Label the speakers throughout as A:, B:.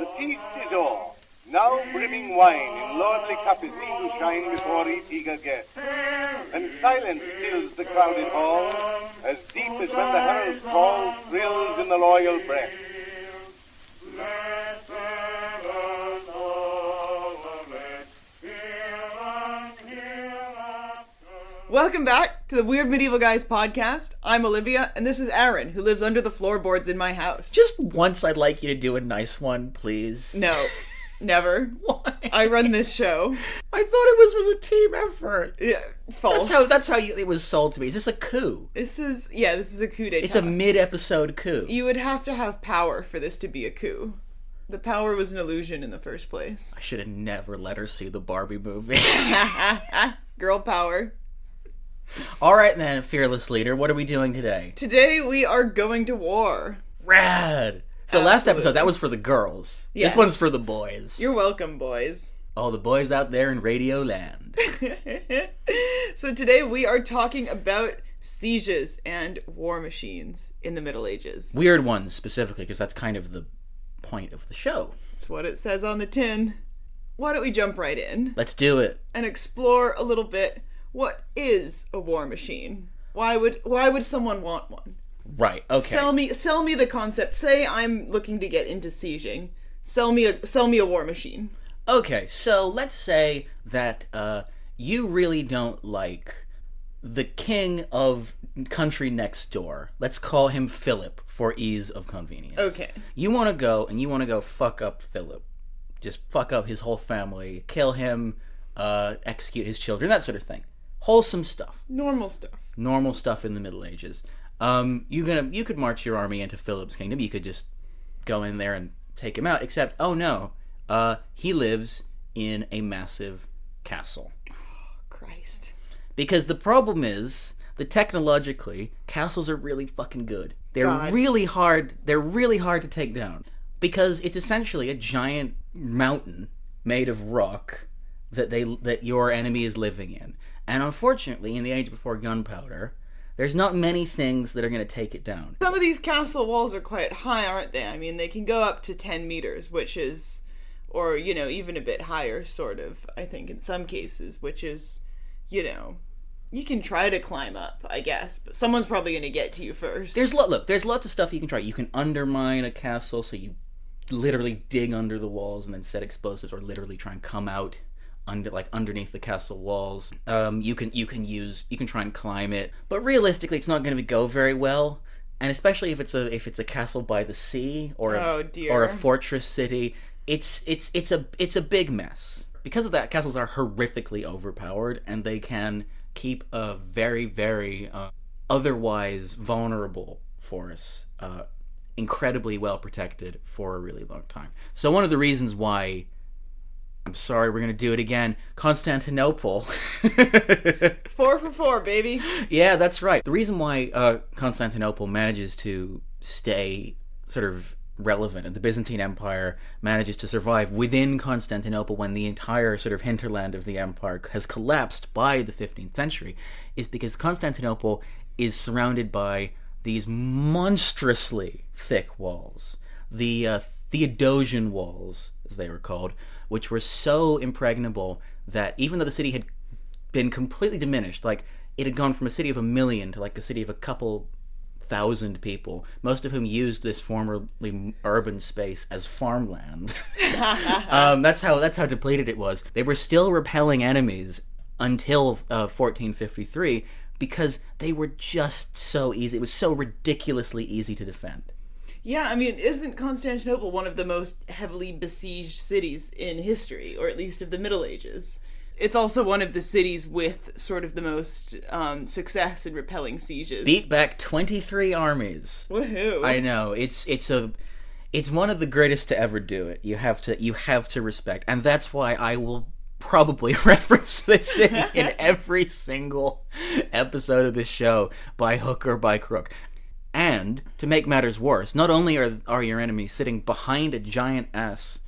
A: The feast is o'er. Now brimming wine in lordly cup is seen to shine before each eager guest. And silence fills the crowded hall, as deep as when the herald's call thrills in the loyal breast.
B: Welcome back to the Weird Medieval Guys podcast. I'm Olivia, and this is Aran, who lives under the floorboards in my house.
C: Just once I'd like you to do a nice one, please.
B: No, never.
C: Why?
B: I run this show.
C: I thought it was a team effort.
B: Yeah, false.
C: That's how it was sold to me. Is this a coup?
B: This is a coup d'etat.
C: It's a mid-episode coup.
B: You would have to have power for this to be a coup. The power was an illusion in the first place.
C: I should have never let her see the Barbie movie.
B: Girl power.
C: All right then, fearless leader, what are we doing today?
B: Today we are going to war.
C: Rad! So last episode, that was for the girls.
B: Yes.
C: This one's for the boys.
B: You're welcome, boys.
C: All the boys out there in Radio Land.
B: So today we are talking about sieges and war machines in the Middle Ages.
C: Weird ones, specifically, because that's kind of the point of the show.
B: That's what it says on the tin. Why don't we jump right in?
C: Let's do it.
B: And explore a little bit. What is a war machine? Why would someone want one?
C: Right, okay.
B: Sell me the concept. Say I'm looking to get into sieging. Sell me a war machine.
C: Okay, so let's say that you really don't like the king of country next door. Let's call him Philip for ease of convenience.
B: Okay.
C: You want to go fuck up Philip. Just fuck up his whole family, kill him, execute his children, that sort of thing. Wholesome stuff.
B: Normal stuff.
C: Normal stuff in the Middle Ages. You could march your army into Philip's kingdom. You could just go in there and take him out. Except, oh no, he lives in a massive castle.
B: Oh, Christ.
C: Because the problem is that technologically, castles are really fucking good. They're
B: God.
C: really hard. They're really hard to take down because it's essentially a giant mountain made of rock that your enemy is living in. And unfortunately, in the age before gunpowder, there's not many things that are going to take it down.
B: Some of these castle walls are quite high, aren't they? I mean, they can go up to 10 meters, which is, or, even a bit higher, sort of, I think, in some cases, which is, you can try to climb up, I guess, but someone's probably going to get to you first.
C: There's lots of stuff you can try. You can undermine a castle, so you literally dig under the walls and then set explosives, or literally try and come out underneath the castle walls. You can try and climb it, but realistically, it's not going to go very well. And especially if it's a castle by the sea or a fortress city, it's a big mess. Because of that, castles are horrifically overpowered, and they can keep a very, very otherwise vulnerable force incredibly well protected for a really long time. So one of the reasons why, I'm sorry, we're going to do it again, Constantinople.
B: 4 for 4, baby.
C: Yeah, that's right. The reason why Constantinople manages to stay sort of relevant and the Byzantine Empire manages to survive within Constantinople when the entire sort of hinterland of the empire has collapsed by the 15th century is because Constantinople is surrounded by these monstrously thick walls. The Theodosian walls, as they were called, which were so impregnable that even though the city had been completely diminished, like it had gone from a city of 1 million to like a city of a couple thousand people, most of whom used this formerly urban space as farmland. That's how depleted it was. They were still repelling enemies until 1453 because they were just so easy. It was so ridiculously easy to defend.
B: Yeah, I mean, isn't Constantinople one of the most heavily besieged cities in history, or at least of the Middle Ages? It's also one of the cities with sort of the most success in repelling sieges.
C: Beat back 23 armies.
B: Woohoo!
C: I know. It's one of the greatest to ever do it. You have to respect, and that's why I will probably reference this city in every single episode of this show, by hook or by crook. And, to make matters worse, not only are your enemies sitting behind a giant ass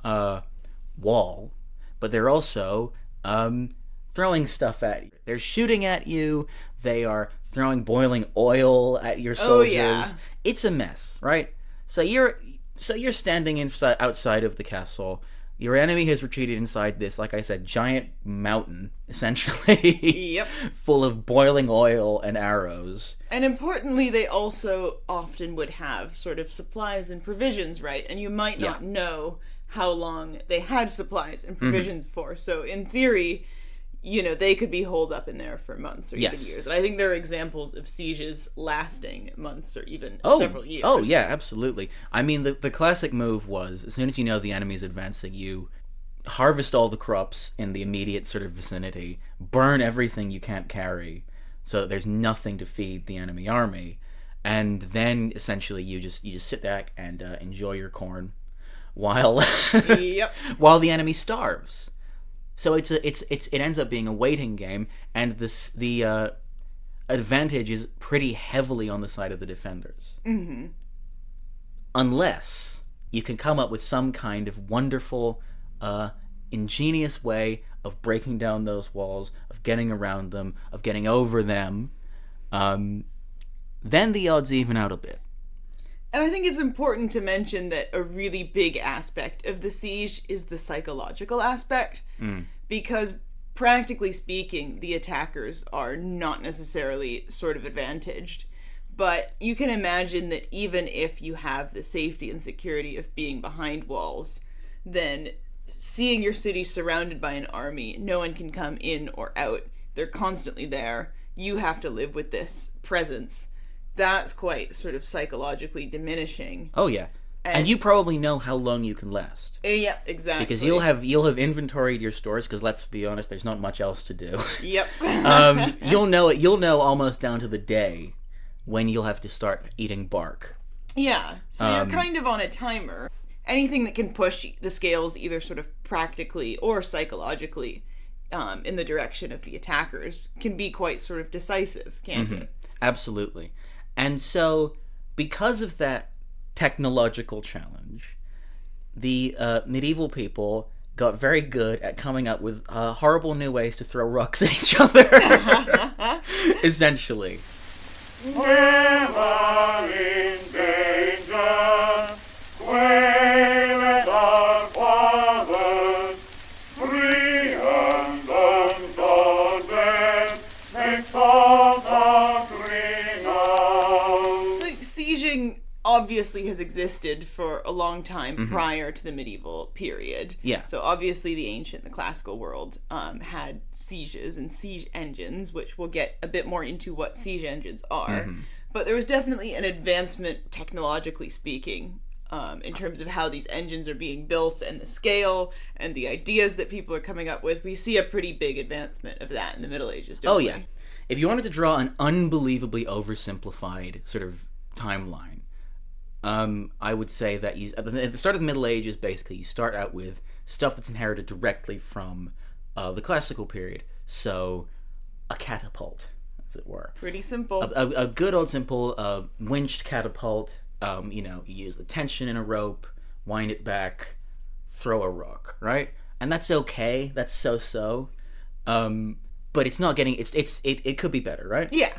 C: wall, but they're also throwing stuff at you. They're shooting at you. They are throwing boiling oil at your soldiers.
B: Oh, yeah.
C: It's a mess, right? So So you're standing outside of the castle. Your enemy has retreated inside this, like I said, giant mountain, essentially.
B: Yep.
C: Full of boiling oil and arrows.
B: And importantly, they also often would have sort of supplies and provisions, right? And you might not know how long they had supplies and provisions for. So in theory, they could be holed up in there for months or even years. And I think there are examples of sieges lasting months or even several years.
C: Oh, yeah, absolutely. I mean, the classic move was, as soon as you know the enemy's advancing, you harvest all the crops in the immediate sort of vicinity, burn everything you can't carry, so that there's nothing to feed the enemy army, and then essentially you just sit back and enjoy your corn while while the enemy starves. So it ends up being a waiting game, and the advantage is pretty heavily on the side of the defenders. Mm-hmm. Unless you can come up with some kind of wonderful, ingenious way of breaking down those walls, of getting around them, of getting over them, then the odds even out a bit.
B: And I think it's important to mention that a really big aspect of the siege is the psychological aspect, because practically speaking, the attackers are not necessarily sort of advantaged. But you can imagine that even if you have the safety and security of being behind walls, then seeing your city surrounded by an army, no one can come in or out. They're constantly there. You have to live with this presence. That's quite sort of psychologically diminishing.
C: Oh yeah, and you probably know how long you can last.
B: Yeah, exactly.
C: Because you'll have inventoried your stores. Because let's be honest, there's not much else to do.
B: Yep.
C: You'll know it. You'll know almost down to the day when you'll have to start eating bark.
B: Yeah. So you're kind of on a timer. Anything that can push the scales either sort of practically or psychologically in the direction of the attackers can be quite sort of decisive, can't it?
C: Absolutely. And so, because of that technological challenge, the medieval people got very good at coming up with horrible new ways to throw rocks at each other. Essentially.
A: Never in danger, waileth our fathers, free and undaunted, make salt of renown.
B: Like, sieging obviously has existed for a long time prior to the medieval period.
C: Yeah.
B: So obviously the ancient, the classical world had sieges and siege engines, which we'll get a bit more into what siege engines are. But there was definitely an advancement, technologically speaking, in terms of how these engines are being built and the scale and the ideas that people are coming up with. We see a pretty big advancement of that in the Middle Ages, don't we?
C: Oh yeah. If you wanted to draw an unbelievably oversimplified sort of timeline, I would say that at the start of the Middle Ages, basically, you start out with stuff that's inherited directly from the classical period. So, a catapult, as it were.
B: Pretty simple.
C: A good old simple winched catapult. You use the tension in a rope, wind it back, throw a rock, right? And that's okay. That's so-so. But it's not getting. It could be better, right?
B: Yeah.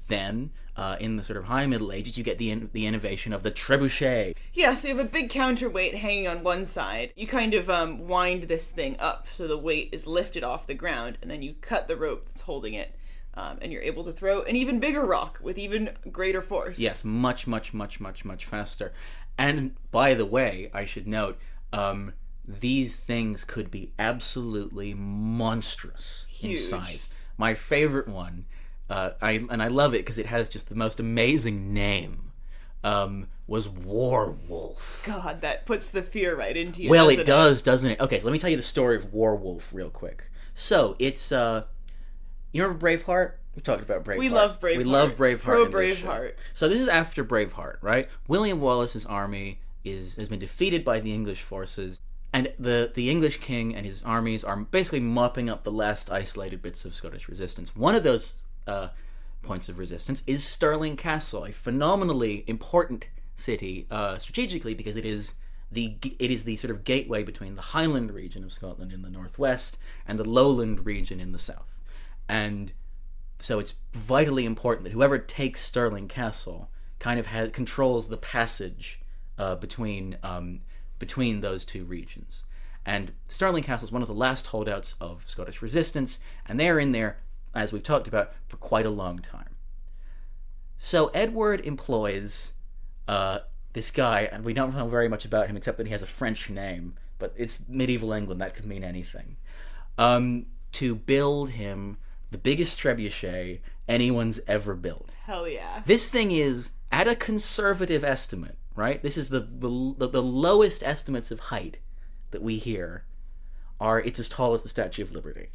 C: Then, in the sort of high Middle Ages, you get the innovation of the trebuchet.
B: Yeah, so you have a big counterweight hanging on one side. You kind of wind this thing up so the weight is lifted off the ground, and then you cut the rope that's holding it, and you're able to throw an even bigger rock with even greater force.
C: Yes, much faster. And by the way, I should note, these things could be absolutely monstrous in size. My favorite one, I love it because it has just the most amazing name, was Warwolf.
B: God, that puts the fear right into you.
C: Well, it does, doesn't it? Okay, so let me tell you the story of Warwolf real quick. So, it's, you remember Braveheart? We talked about Braveheart.
B: We love Braveheart.
C: We love Braveheart.
B: Pro Braveheart.
C: So this is after Braveheart, right? William Wallace's army has been defeated by the English forces, and the English king and his armies are basically mopping up the last isolated bits of Scottish resistance. One of those points of resistance is Stirling Castle, a phenomenally important city strategically because it is the sort of gateway between the Highland region of Scotland in the northwest and the Lowland region in the south. And so it's vitally important that whoever takes Stirling Castle kind of controls the passage between those two regions. And Stirling Castle is one of the last holdouts of Scottish resistance, and they're in there, as we've talked about, for quite a long time. So Edward employs this guy, and we don't know very much about him except that he has a French name, but it's medieval England, that could mean anything, to build him the biggest trebuchet anyone's ever built.
B: Hell yeah.
C: This thing is, at a conservative estimate, right? This is the lowest estimates of height that we hear it's as tall as the Statue of Liberty.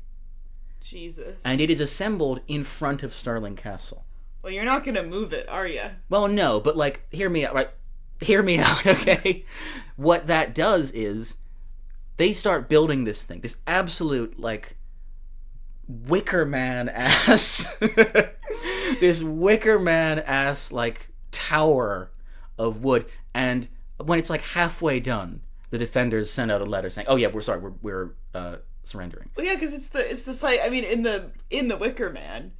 B: Jesus.
C: And it is assembled in front of Stirling Castle.
B: Well, you're not gonna move it, are you?
C: Well, no, but like, hear me out, right? Hear me out, okay? What that does is, they start building this thing, this absolute, like, Wicker Man ass, this Wicker Man ass, like, tower of wood, and when it's like halfway done, the defenders send out a letter saying, "Oh yeah, we're sorry, we're surrendering."
B: Well, yeah, because it's the site. I mean, in the Wicker Man,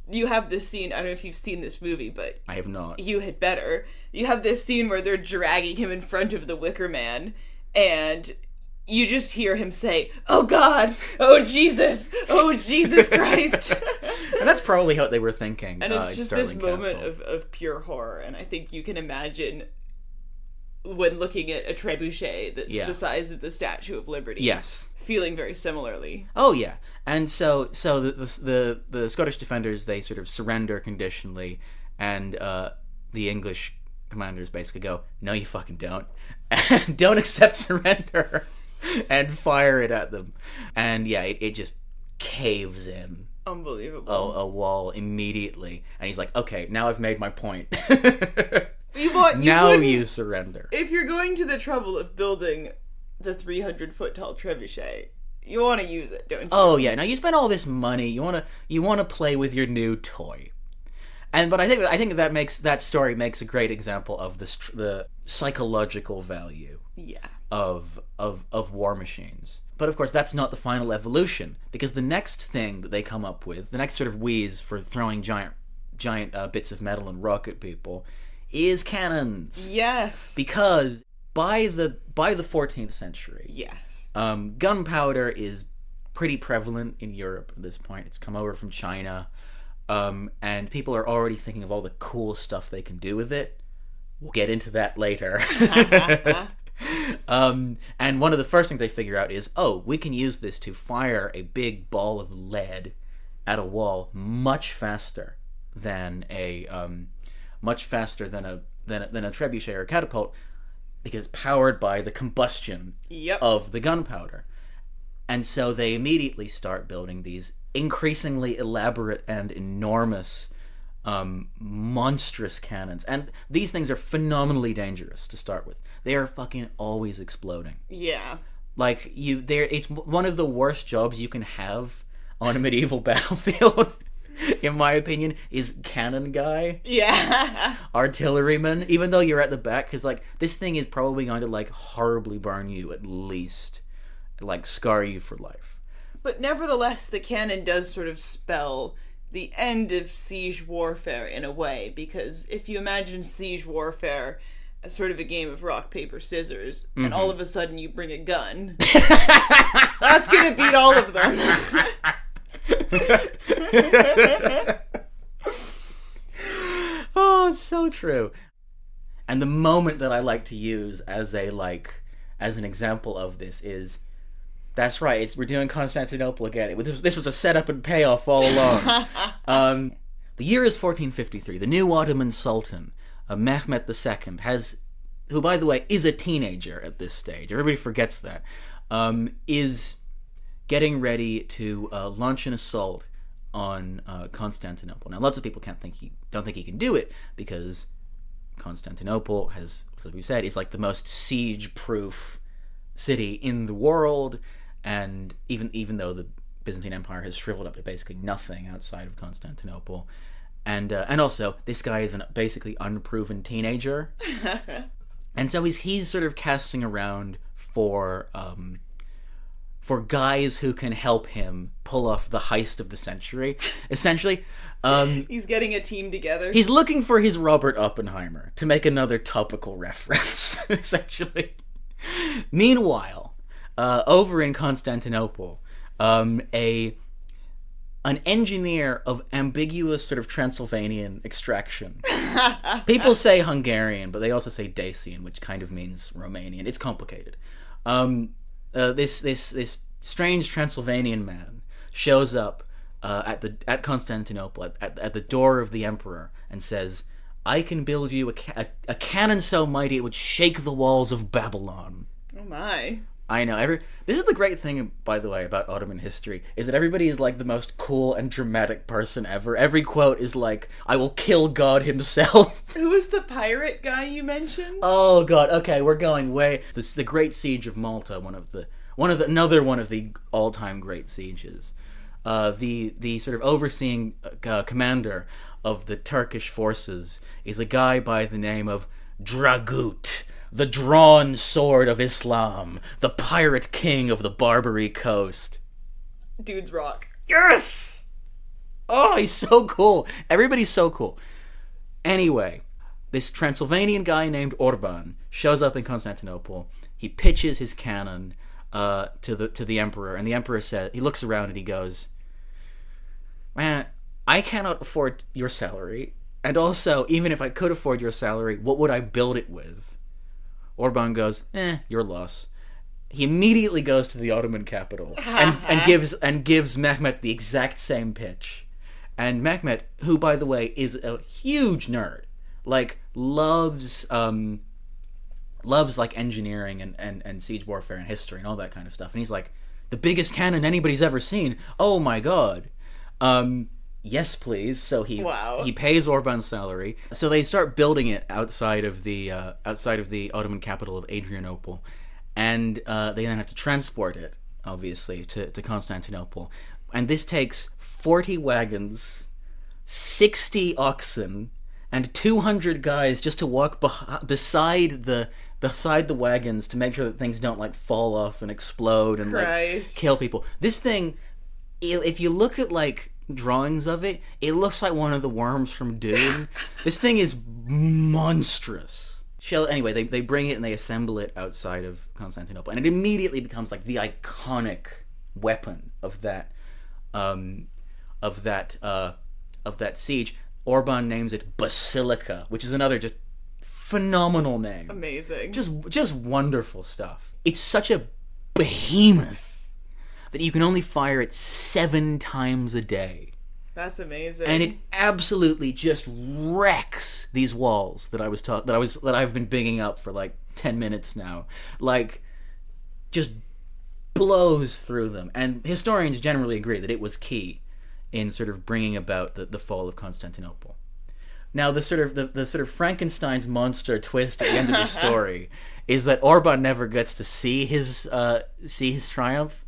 B: you have this scene. I don't know if you've seen this movie, but
C: I have not.
B: You had better. You have this scene where they're dragging him in front of the Wicker Man, and you just hear him say, "Oh God, oh Jesus Christ."
C: And that's probably what they were thinking.
B: And it's just this
C: Stirling
B: moment
C: Castle.
B: of pure horror, and I think you can imagine when looking at a trebuchet that's the size of the Statue of Liberty.
C: Yes.
B: Feeling very similarly.
C: Oh yeah, and so the Scottish defenders, they sort of surrender conditionally, and the English commanders basically go, "No, you fucking don't," and don't accept surrender, and fire it at them, and yeah, it just caves in.
B: Unbelievable.
C: A wall immediately, and he's like, "Okay, now I've made my point." Now you surrender.
B: If you're going to the trouble of building the 300-foot tall trebuchet, you want to use it, don't you?
C: Oh yeah. Now you spend all this money. You want to play with your new toy, but I think that story makes a great example of the psychological value.
B: Yeah.
C: Of war machines. But of course, that's not the final evolution, because the next thing that they come up with, the next sort of wheeze for throwing giant bits of metal and rock at people, is cannons.
B: Yes.
C: Because by the 14th century,
B: yes,
C: gunpowder is pretty prevalent in Europe at this point. It's come over from China, and people are already thinking of all the cool stuff they can do with it. We'll get into that later. And one of the first things they figure out is, we can use this to fire a big ball of lead at a wall much faster than a trebuchet or a catapult, because powered by the combustion of the gunpowder. And so they immediately start building these increasingly elaborate and enormous, monstrous cannons. And these things are phenomenally dangerous to start with. They are fucking always exploding.
B: Yeah.
C: Like, it's one of the worst jobs you can have on a medieval battlefield, in my opinion, is cannon guy.
B: Yeah.
C: Artilleryman, even though you're at the back, because, like, this thing is probably going to, like, horribly burn you at least. Like, scar you for life.
B: But nevertheless, the cannon does sort of spell the end of siege warfare in a way, because if you imagine siege warfare as sort of a game of rock, paper, scissors, and all of a sudden you bring a gun, that's gonna beat all of them.
C: Oh, it's so true. And the moment that I like to use as an example of this is, that's right, we're doing Constantinople again. This was a setup and payoff all along. The year is 1453. The new Ottoman Sultan, Mehmet II, who, by the way, is a teenager at this stage. Everybody forgets that. Is getting ready to launch an assault on Constantinople. Now, lots of people don't think he can do it, because Constantinople has, as we said, is like the most siege-proof city in the world, and even though the Byzantine Empire has shriveled up to basically nothing outside of Constantinople, and also this guy is a basically unproven teenager, and so he's sort of casting around for for guys who can help him pull off the heist of the century. Essentially,
B: He's getting a team together.
C: he's looking for his Robert Oppenheimer, to make another topical reference, essentially. Meanwhile, over in Constantinople, an engineer of ambiguous sort of Transylvanian extraction. People say Hungarian, but they also say Dacian, which kind of means Romanian. It's complicated. This strange Transylvanian man shows up at Constantinople at the door of the emperor and says, "I can build you a cannon so mighty it would shake the walls of Babylon."
B: Oh my.
C: I know. This is the great thing, by the way, about Ottoman history, is that everybody is like the most cool and dramatic person ever. Every quote is like, "I will kill God himself."
B: Who was the pirate guy you mentioned?
C: Oh God. Okay, we're going way. This is the Great Siege of Malta, another one of the all-time great sieges. The sort of overseeing commander of the Turkish forces is a guy by the name of Dragut, the drawn sword of Islam, the pirate king of the Barbary coast.
B: Dudes rock.
C: Yes! Oh, he's so cool. Everybody's so cool. Anyway, this Transylvanian guy named Orban shows up in Constantinople. He pitches his cannon to the emperor, and the emperor he looks around and he goes, "Man, I cannot afford your salary, and also, even if I could afford your salary, what would I build it with?" Orban goes, "Your loss." He immediately goes to the Ottoman capital and gives Mehmet the exact same pitch. And Mehmet, who by the way is a huge nerd, like loves like engineering and siege warfare and history and all that kind of stuff. And he's like, "The biggest cannon anybody's ever seen. Oh my God." Yes, please. So he pays Orban's salary. So they start building it outside of the Ottoman capital of Adrianople, and they then have to transport it, obviously, to Constantinople. And this takes 40 wagons, 60 oxen, and 200 guys just to walk beside the wagons to make sure that things don't like fall off and explode and like kill people. This thing, if you look at like drawings of it, it looks like one of the worms from Dune. This thing is monstrous. Anyway, they bring it and they assemble it outside of Constantinople, and it immediately becomes like the iconic weapon of that siege. Orban names it Basilica, which is another just phenomenal name.
B: Amazing.
C: Just wonderful stuff. It's such a behemoth that you can only fire it 7 times a day.
B: That's amazing.
C: And it absolutely just wrecks these walls that I've been bigging up for like 10 minutes now. Like, just blows through them. And historians generally agree that it was key in sort of bringing about the fall of Constantinople. Now, the sort of Frankenstein's monster twist at the end of the story is that Orban never gets to see his triumph.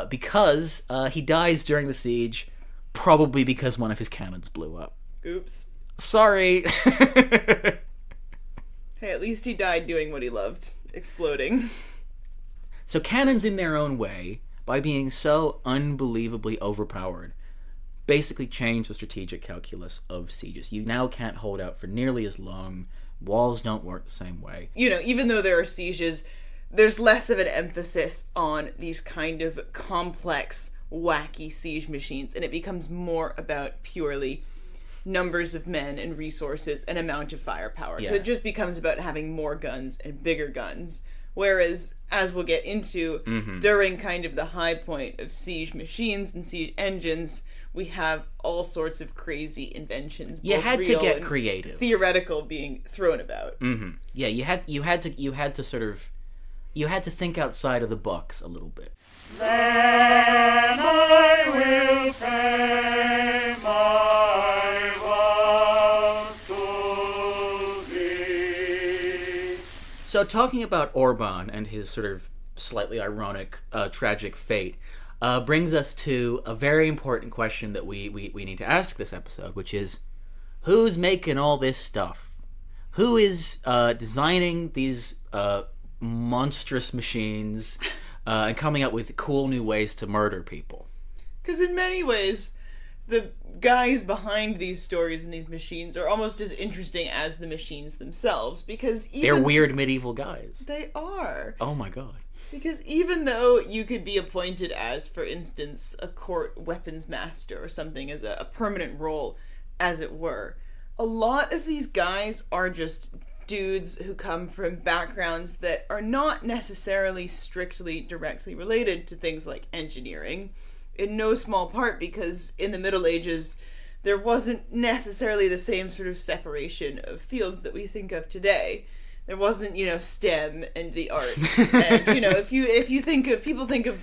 C: Because he dies during the siege, probably because one of his cannons blew up.
B: Oops.
C: Sorry.
B: Hey, at least he died doing what he loved, exploding.
C: So cannons, in their own way, by being so unbelievably overpowered, basically change the strategic calculus of sieges. You now can't hold out for nearly as long. Walls don't work the same way.
B: You know, even though there are sieges, there's less of an emphasis on these kind of complex, wacky siege machines, and it becomes more about purely numbers of men and resources and amount of firepower.
C: Yeah.
B: It just becomes about having more guns and bigger guns. Whereas, as we'll get into, during kind of the high point of siege machines and siege engines, we have all sorts of crazy inventions.
C: You
B: both
C: had to
B: real
C: get
B: and
C: creative.
B: theoretical being thrown about.
C: Mm-hmm. Yeah, you had to sort of. You had to think outside of the box a little bit.
D: Then I will pay my vows to thee.
C: So talking about Orban and his sort of slightly ironic, tragic fate, brings us to a very important question that we need to ask this episode, which is, who's making all this stuff? Who is designing these monstrous machines? and coming up with cool new ways to murder people.
B: Because in many ways, the guys behind these stories and these machines are almost as interesting as the machines themselves, because
C: They're weird medieval guys.
B: They are.
C: Oh my god.
B: Because even though you could be appointed as, for instance, a court weapons master or something as a permanent role, as it were, a lot of these guys are just dudes who come from backgrounds that are not necessarily strictly directly related to things like engineering, in no small part because in the Middle Ages there wasn't necessarily the same sort of separation of fields that we think of today. There wasn't, STEM and the arts. And, people think of,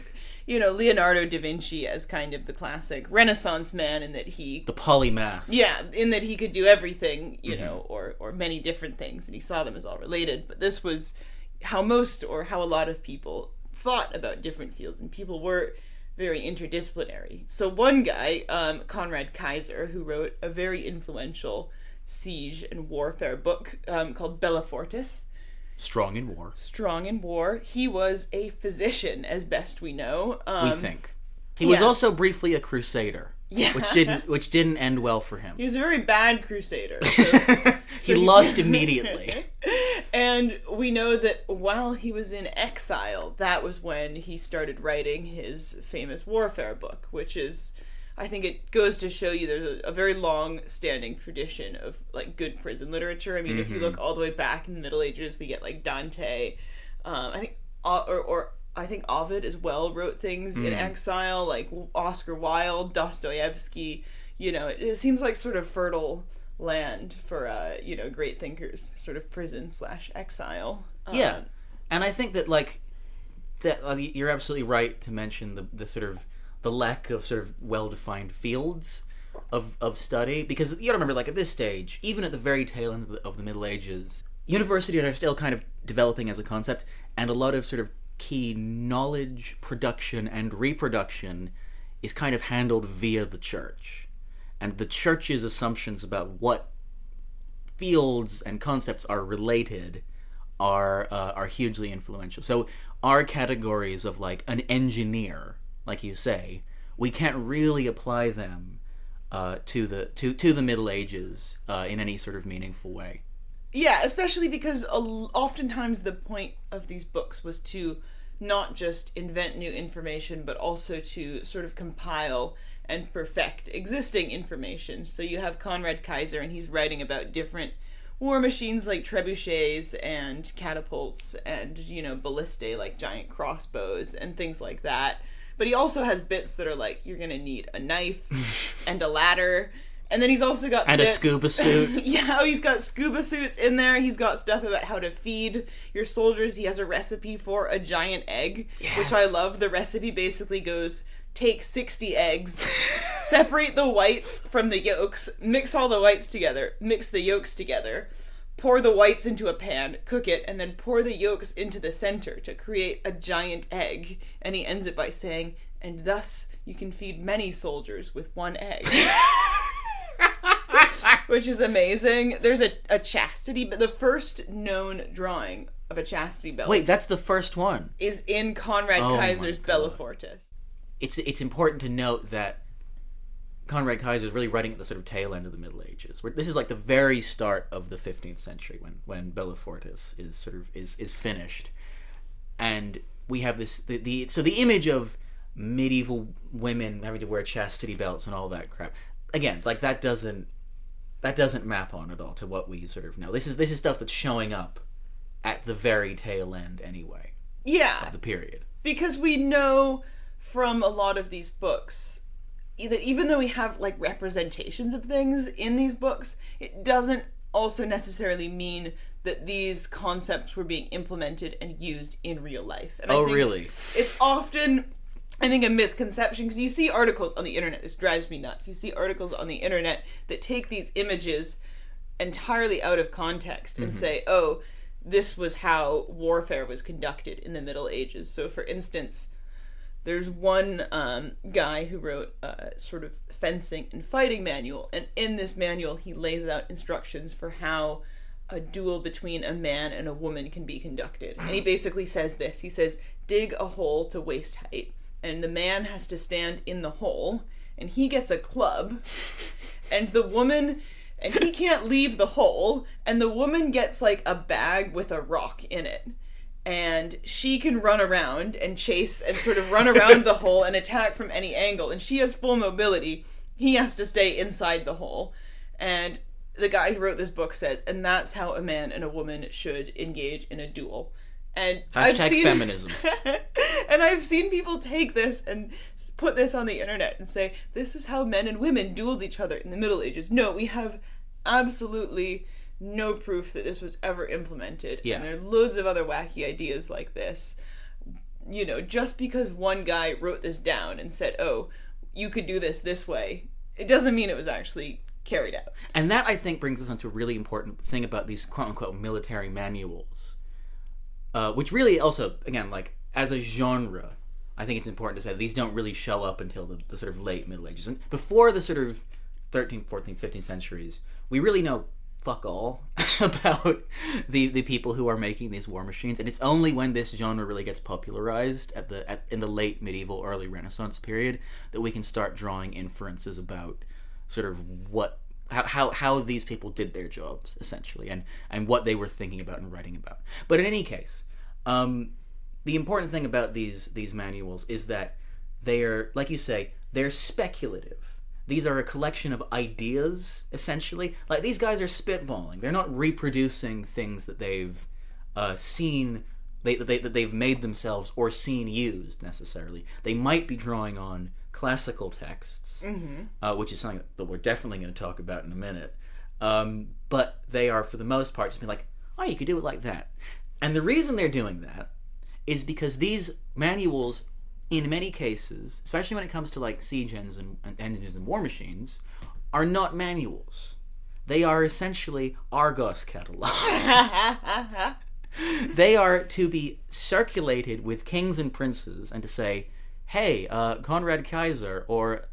B: Leonardo da Vinci as kind of the classic Renaissance man in that he...
C: The polymath.
B: Yeah, in that he could do everything, or many different things, and he saw them as all related. But this was how a lot of people thought about different fields, and people were very interdisciplinary. So one guy, Conrad Kaiser, who wrote a very influential siege and warfare book called Bellefortis.
C: Strong in war.
B: He was a physician, as best we know.
C: We think. He was also briefly a crusader.
B: Yeah.
C: Which didn't end well for him.
B: He was a very bad crusader.
C: He lost immediately.
B: And we know that while he was in exile, that was when he started writing his famous warfare book, which is... I think it goes to show you there's a very long-standing tradition of, like, good prison literature. I mean, if you look all the way back in the Middle Ages, we get, like, Dante. I think Ovid as well wrote things in exile, like Oscar Wilde, Dostoevsky. It seems like sort of fertile land for, great thinkers, sort of prison/exile.
C: Yeah, and I think that, you're absolutely right to mention the sort of the lack of sort of well-defined fields of study, because you gotta remember, like, at this stage, even at the very tail end of the Middle Ages, universities are still kind of developing as a concept, and a lot of sort of key knowledge production and reproduction is kind of handled via the church, and the church's assumptions about what fields and concepts are related are hugely influential. So our categories of, like, an engineer, like you say, we can't really apply them to the Middle Ages in any sort of meaningful way.
B: Yeah, especially because oftentimes the point of these books was to not just invent new information, but also to sort of compile and perfect existing information. So you have Conrad Kaiser, and he's writing about different war machines like trebuchets and catapults and, ballistae like giant crossbows and things like that. But he also has bits that are like, you're gonna need a knife and a ladder. And then he's also got
C: bits...
B: a
C: scuba suit.
B: Yeah, he's got scuba suits in there. He's got stuff about how to feed your soldiers. He has a recipe for a giant egg, which I love. The recipe basically goes, take 60 eggs, separate the whites from the yolks, mix all the whites together, mix the yolks together, pour the whites into a pan, cook it, and then pour the yolks into the center to create a giant egg. And he ends it by saying, and thus you can feed many soldiers with one egg. Which is amazing. There's a chastity, but the first known drawing of a chastity belt...
C: Wait, that's the first one?
B: ...is in Conrad Kaiser's Bellefortis.
C: It's important to note that Conrad Kaiser is really writing at the sort of tail end of the Middle Ages. This is like the very start of the 15th century when Bellefortis is finished, and we have this so the image of medieval women having to wear chastity belts and all that crap. Again, like that doesn't map on at all to what we sort of know. This is stuff that's showing up at the very tail end anyway.
B: Yeah,
C: of the period,
B: because we know from a lot of these books that even though we have like representations of things in these books, it doesn't also necessarily mean that these concepts were being implemented and used in real life. And I think
C: really?
B: It's often, I think, a misconception, because you see articles on the internet, this drives me nuts, you see articles on the internet that take these images entirely out of context and say, oh, this was how warfare was conducted in the Middle Ages. So for instance, there's one guy who wrote a sort of fencing and fighting manual, and in this manual he lays out instructions for how a duel between a man and a woman can be conducted. And he basically says this. He says, dig a hole to waist height. And the man has to stand in the hole. And he gets a club. And the woman... And he can't leave the hole. And the woman gets, like, a bag with a rock in it. And she can run around and chase and sort of run around the hole and attack from any angle. And she has full mobility. He has to stay inside the hole. And the guy who wrote this book says, and that's how a man and a woman should engage in a duel. And I've seen
C: feminism.
B: And I've seen people take this and put this on the internet and say, this is how men and women dueled each other in the Middle Ages. No, we have absolutely no proof that this was ever implemented.
C: Yeah.
B: And there are loads of other wacky ideas like this. You know, just because one guy wrote this down and said, oh, you could do this way, it doesn't mean it was actually carried out.
C: And that, I think, brings us on to a really important thing about these quote-unquote military manuals. Which really also, again, like, as a genre, I think it's important to say these don't really show up until the sort of late Middle Ages. And before the sort of 13th, 14th, 15th centuries, we really know fuck all about the people who are making these war machines, and it's only when this genre really gets popularized in the late medieval, early Renaissance period that we can start drawing inferences about sort of how these people did their jobs, essentially, and what they were thinking about and writing about. But in any case, the important thing about these manuals is that they are, like you say, they're speculative. These are a collection of ideas, essentially. Like, these guys are spitballing. They're not reproducing things that they've seen, that they've made themselves or seen used, necessarily. They might be drawing on classical texts, which is something that we're definitely going to talk about in a minute. But they are, for the most part, just being like, oh, you could do it like that. And the reason they're doing that is because these manuals, in many cases, especially when it comes to like siege engines and war machines, are not manuals. They are essentially Argos catalogs. They are to be circulated with kings and princes and to say, hey, Conrad Kaiser or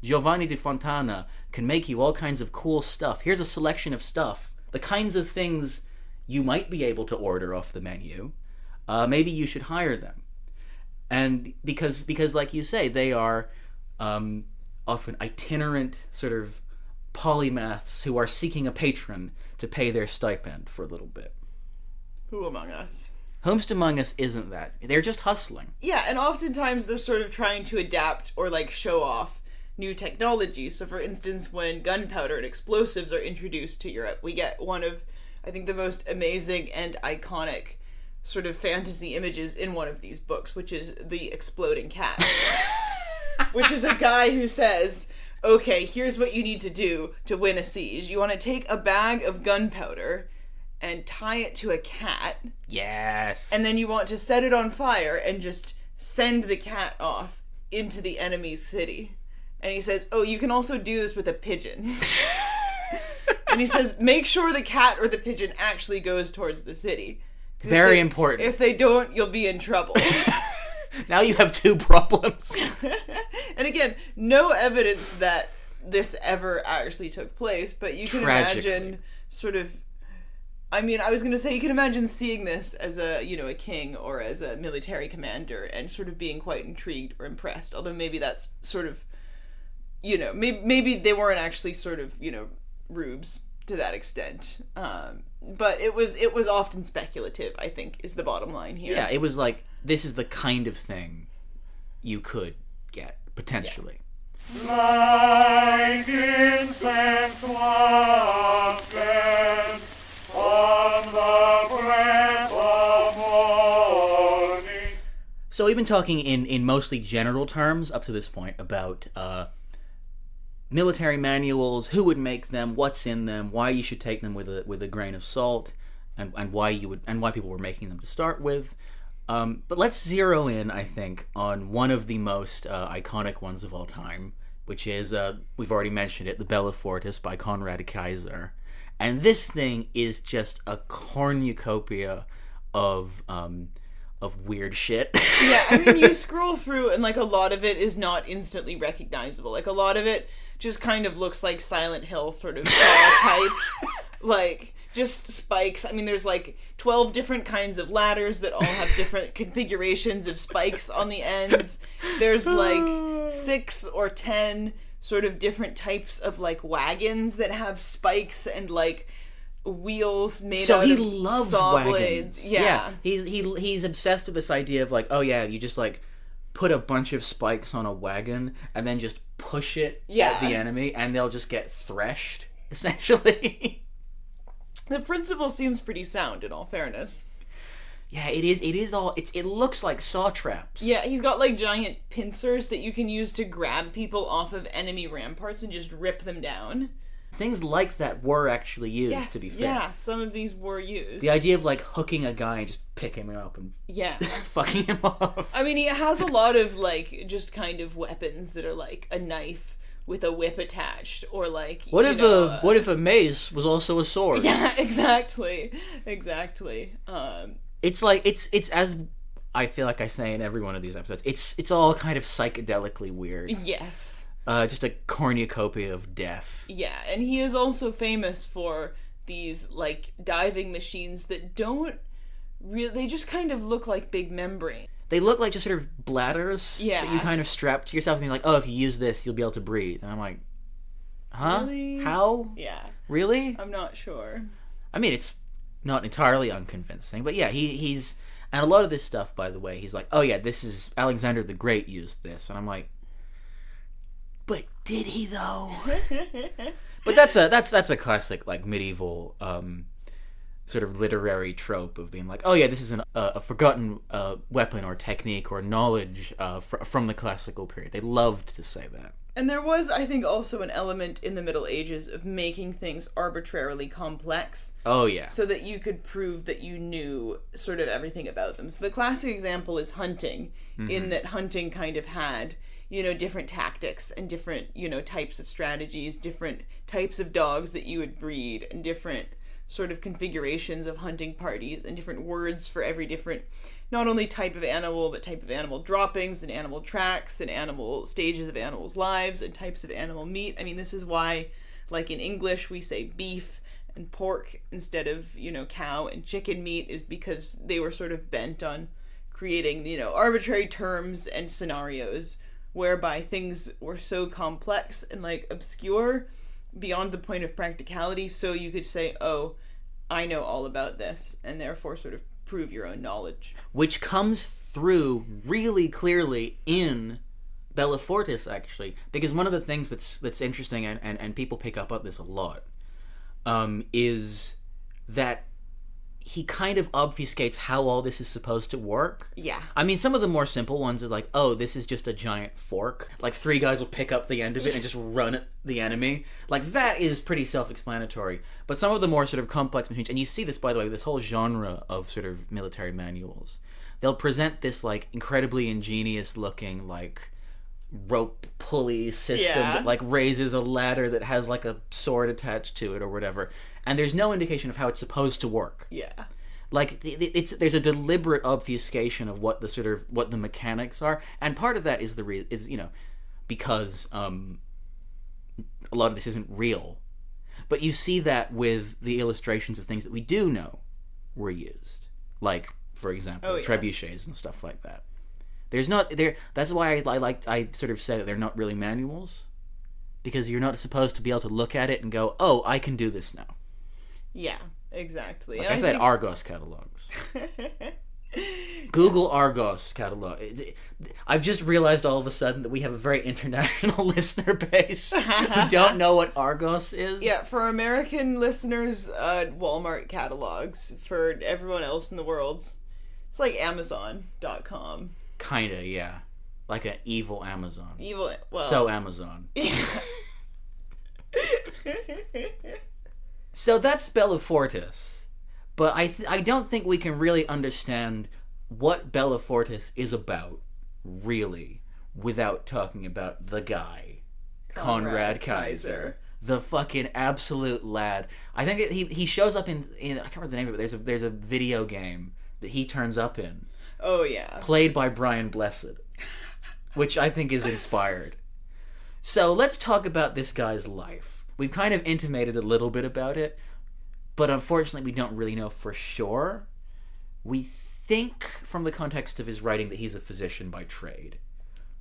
C: Giovanni di Fontana can make you all kinds of cool stuff. Here's a selection of stuff. The kinds of things you might be able to order off the menu. Maybe you should hire them. And because like you say, they are often itinerant sort of polymaths who are seeking a patron to pay their stipend for a little bit.
B: Who among us?
C: Whomst among us isn't that? They're just hustling.
B: Yeah, and oftentimes they're sort of trying to adapt or like show off new technology. So for instance, when gunpowder and explosives are introduced to Europe, we get one of, I think, the most amazing and iconic sort of fantasy images in one of these books, which is the exploding cat. Which is a guy who says, okay, here's what you need to do to win a siege. You want to take a bag of gunpowder and tie it to a cat.
C: Yes.
B: And then you want to set it on fire and just send the cat off into the enemy's city. And he says, oh, you can also do this with a pigeon. And he says, make sure the cat or the pigeon actually goes towards the city.
C: Very important.
B: If they don't, you'll be in trouble.
C: Now you have two problems.
B: And again, no evidence that this ever actually took place, but you can imagine sort of, I mean, I was going to say, you can imagine seeing this as a king or as a military commander and sort of being quite intrigued or impressed, although maybe that's sort of, maybe they weren't actually sort of, rubes to that extent. But it was often speculative, I think, is the bottom line here.
C: Yeah, it was like, this is the kind of thing you could get, potentially.
D: Like incense wafted on the breath of morning.
C: So we've been talking in mostly general terms up to this point about military manuals, who would make them, what's in them, why you should take them with a grain of salt, and why people were making them to start with. But let's zero in, I think, on one of the most iconic ones of all time, which is, we've already mentioned it, the Bella Fortis by Conrad Kaiser. And this thing is just a cornucopia of weird shit.
B: Yeah, I mean, you scroll through and, like, a lot of it is not instantly recognizable. Like, a lot of it just kind of looks like Silent Hill sort of type. Like, just spikes. I mean, there's like 12 different kinds of ladders that all have different configurations of spikes on the ends. There's like 6 or 10 sort of different types of like wagons that have spikes and like wheels made out
C: he
B: of
C: loves
B: saw
C: wagons.
B: blades. Yeah.
C: He's obsessed with this idea of like, oh yeah, you just like put a bunch of spikes on a wagon and then just push it at the enemy and they'll just get threshed, essentially.
B: The principle seems pretty sound, in all fairness.
C: Yeah, it is. It looks like saw traps.
B: Yeah, he's got like giant pincers that you can use to grab people off of enemy ramparts and just rip them down.
C: Things like that were actually used, to be fair.
B: Yeah, some of these were used.
C: The idea of like hooking a guy and just picking him up and fucking him off.
B: I mean, he has a lot of like just kind of weapons that are like a knife with a whip attached, or like
C: what if a mace was also a sword?
B: Yeah, exactly.
C: It's like it's as I feel like I say in every one of these episodes. It's all kind of psychedelically weird.
B: Yes.
C: Just a cornucopia of death.
B: Yeah, and he is also famous for these like diving machines that don't really. They just kind of look like big membrane.
C: They look like just sort of bladders that you kind of strap to yourself and you're like, oh, if you use this, you'll be able to breathe. And I'm like, huh?
B: Really?
C: How?
B: Yeah.
C: Really?
B: I'm not sure.
C: I mean, it's not entirely unconvincing, but yeah, he's... And a lot of this stuff, by the way, he's like, oh yeah, this is... Alexander the Great used this. And I'm like, but did he, though? But that's a classic, like, medieval... sort of literary trope of being like, oh yeah, this is a forgotten weapon or technique or knowledge from the classical period. They loved to say that.
B: And there was, I think, also an element in the Middle Ages of making things arbitrarily complex.
C: Oh yeah.
B: So that you could prove that you knew sort of everything about them. So the classic example is hunting, in that hunting kind of had, different tactics and different, types of strategies, different types of dogs that you would breed, and different sort of configurations of hunting parties and different words for every different, not only type of animal, but type of animal droppings and animal tracks and animal stages of animals' lives and types of animal meat. I mean, this is why, like in English, we say beef and pork instead of, cow and chicken meat, is because they were sort of bent on creating, arbitrary terms and scenarios whereby things were so complex and like obscure beyond the point of practicality, so you could say, oh, I know all about this, and therefore sort of prove your own knowledge.
C: Which comes through really clearly in Bellafortis, actually, because one of the things that's interesting, and people pick up on this a lot, is that he kind of obfuscates how all this is supposed to work.
B: Yeah.
C: I mean, some of the more simple ones are like, oh, this is just a giant fork. Like, 3 guys will pick up the end of it and just run at the enemy. Like, that is pretty self-explanatory. But some of the more sort of complex machines, and you see this, by the way, this whole genre of sort of military manuals, they'll present this, like, incredibly ingenious-looking, like, rope pulley system that, like, raises a ladder that has, like, a sword attached to it or whatever. And there's no indication of how it's supposed to work.
B: Yeah.
C: Like, there's a deliberate obfuscation of what the mechanics are, and part of that is because a lot of this isn't real. But you see that with the illustrations of things that we do know were used, like, for example, trebuchets and stuff like that. There's not there. That's why I sort of say that they're not really manuals, because you're not supposed to be able to look at it and go, oh, I can do this now.
B: Yeah, exactly.
C: Like I said, Argos catalogs. Google Argos catalog. I've just realized all of a sudden that we have a very international listener base who don't know what Argos is.
B: Yeah, for American listeners, Walmart catalogs. For everyone else in the world, it's like Amazon.com.
C: Kinda, yeah. Like an evil Amazon.
B: Well.
C: So Amazon. So that's Bellafortis. But I don't think we can really understand what Bellafortis is about, really, without talking about the guy. Conrad Kaiser. The fucking absolute lad. I think he shows up in I can't remember the name of it. There's a video game that he turns up in.
B: Oh, yeah.
C: Played by Brian Blessed. Which I think is inspired. So let's talk about this guy's life. We've kind of intimated a little bit about it. but unfortunately we don't really know for sure. We think from the context of his writing that he's a physician by trade.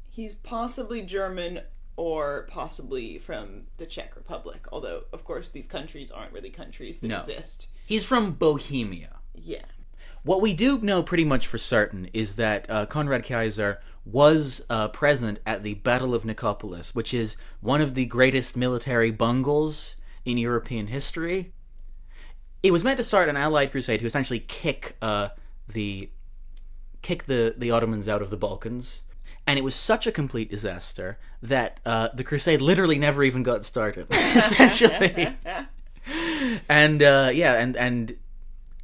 B: He's possibly German or possibly from the Czech Republic, although, of course, these countries aren't really countries that exist.
C: He's from Bohemia.
B: Yeah.
C: What we do know pretty much for certain is that Konrad Kaiser was present at the Battle of Nicopolis, which is one of the greatest military bungles in European history. It was meant to start an Allied crusade to essentially kick the Ottomans out of the Balkans, and it was such a complete disaster that the crusade literally never even got started, essentially. And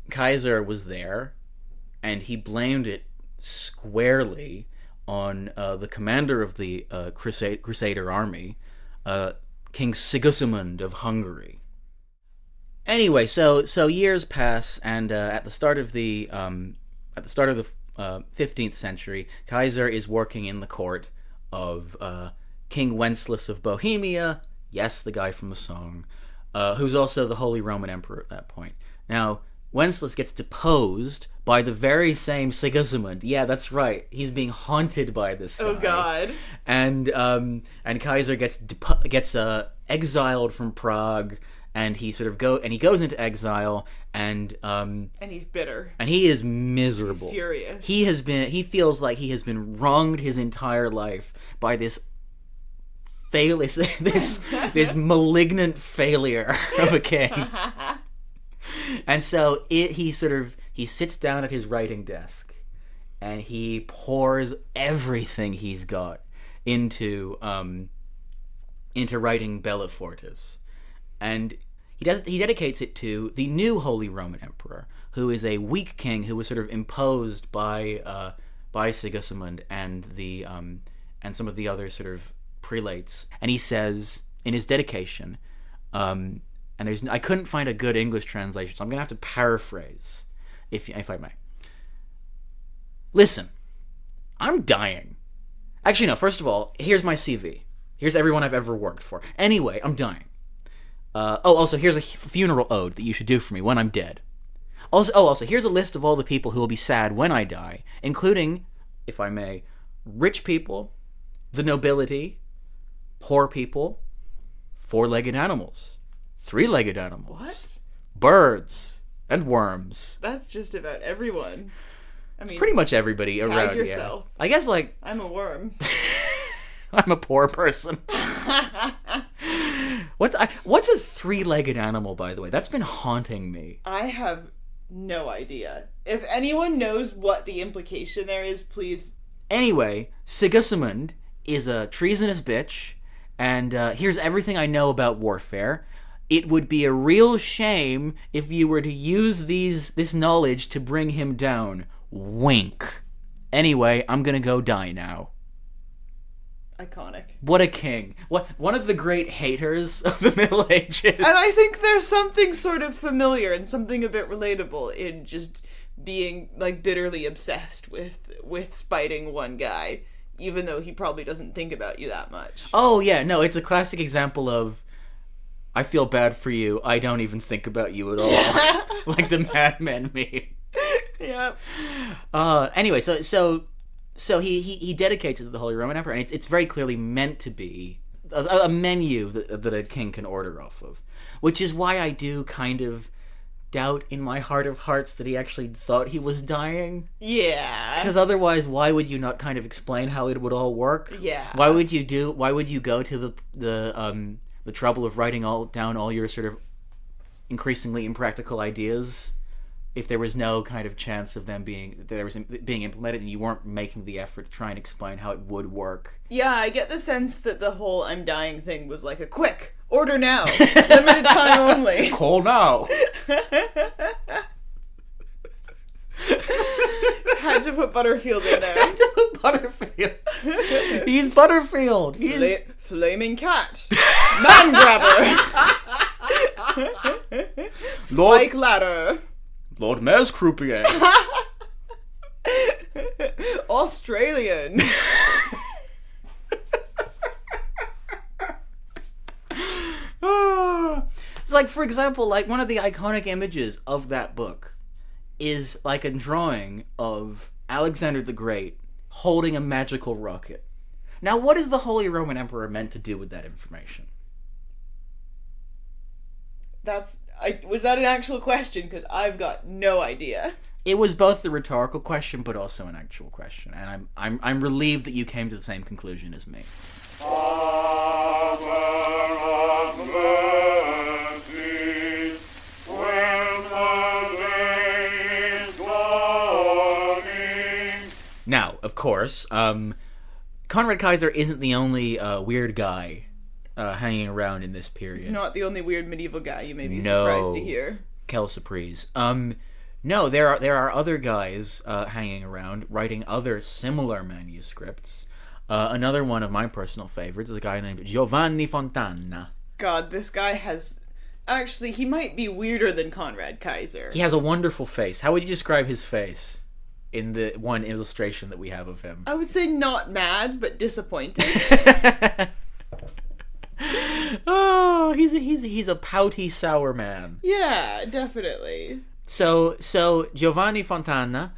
C: Kaiser was there, and he blamed it squarely on the commander of the Crusader army, King Sigismund of Hungary. Anyway, so years pass, and at the start of the 15th century, Kaiser is working in the court of King Wenceslas of Bohemia. Yes, the guy from the song, who's also the Holy Roman Emperor at that point. Now, Wenceslas gets deposed by the very same Sigismund. Yeah, that's right. He's being haunted by this guy.
B: Oh God!
C: And Kaiser gets exiled from Prague, and he goes into exile, and
B: he's bitter.
C: And he is miserable.
B: He's furious.
C: He feels like he has been wronged his entire life by this malignant failure of a king. And so he sits down at his writing desk, and he pours everything he's got into writing Bellefortes, and he dedicates it to the new Holy Roman Emperor, who is a weak king who was sort of imposed by Sigismund and some of the other sort of prelates. And he says in his dedication, and I couldn't find a good English translation, so I'm going to have to paraphrase, if I may. Listen, I'm dying. Actually, no, first of all, here's my CV. Here's everyone I've ever worked for. Anyway, I'm dying. Also, here's a funeral ode that you should do for me when I'm dead. Also, here's a list of all the people who will be sad when I die, including, if I may, rich people, the nobility, poor people, four-legged animals, three-legged animals.
B: What?
C: Birds and worms.
B: That's just about everyone. I mean,
C: Pretty much everybody around here.
B: yourself.
C: I guess, like,
B: I'm a worm.
C: I'm a poor person. What's a three-legged animal, by the way? That's been haunting me.
B: I have no idea. If anyone knows what the implication there is, please.
C: Anyway, Sigismund is a treasonous bitch, and here's everything I know about warfare. It would be a real shame if you were to use this knowledge to bring him down. Wink. Anyway, I'm gonna go die now.
B: Iconic.
C: What a king. One of the great haters of the Middle Ages.
B: And I think there's something sort of familiar and something a bit relatable in just being, like, bitterly obsessed with spiting one guy, even though he probably doesn't think about you that much.
C: Oh, yeah, no, it's a classic example of, I feel bad for you, I don't even think about you at all. Like the Mad Men meme.
B: Yep.
C: Anyway, so he dedicates it to the Holy Roman Emperor, and it's very clearly meant to be a menu that a king can order off of, which is why I do kind of doubt in my heart of hearts that he actually thought he was dying.
B: Yeah.
C: Because otherwise, why would you not kind of explain how it would all work?
B: Yeah.
C: Why would you go to the trouble of writing down all your sort of increasingly impractical ideas if there was no kind of chance of them being implemented, and you weren't making the effort to try and explain how it would work?
B: Yeah, I get the sense that the whole I'm dying thing was like a quick, order now, limited time only.
C: Call now.
B: Had to put Butterfield in there.
C: Had to put Butterfield. He's Butterfield.
B: Flaming cat. Man grabber. Spike ladder.
C: Lord Mayor's croupier.
B: Australian.
C: It's like, for example, like, one of the iconic images of that book is, like, a drawing of Alexander the Great holding a magical rocket. Now, what is the Holy Roman Emperor meant to do with that information?
B: Was that an actual question? Because I've got no idea.
C: It was both a rhetorical question, but also an actual question, and I'm relieved that you came to the same conclusion as me.
D: Father of mercy, when the day is dawning.
C: Now, of course, Conrad Kaiser isn't the only weird guy hanging around in this period.
B: He's not the only weird medieval guy you may be surprised to hear.
C: Quelle surprise. No, there are other guys hanging around writing other similar manuscripts. Another one of my personal favorites is a guy named Giovanni Fontana.
B: God, this guy has... Actually, he might be weirder than Conrad Kaiser.
C: He has a wonderful face. How would you describe his face in the one illustration that we have of him?
B: I would say not mad, but disappointed.
C: Oh, he's a pouty, sour man.
B: Yeah, definitely.
C: So Giovanni Fontana,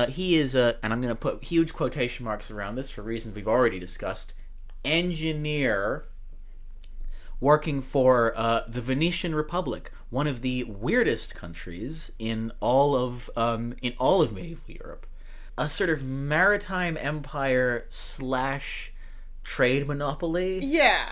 C: he is and I'm going to put huge quotation marks around this for reasons we've already discussed, engineer working for the Venetian Republic, one of the weirdest countries in all of medieval Europe, a sort of maritime empire / trade monopoly.
B: Yeah,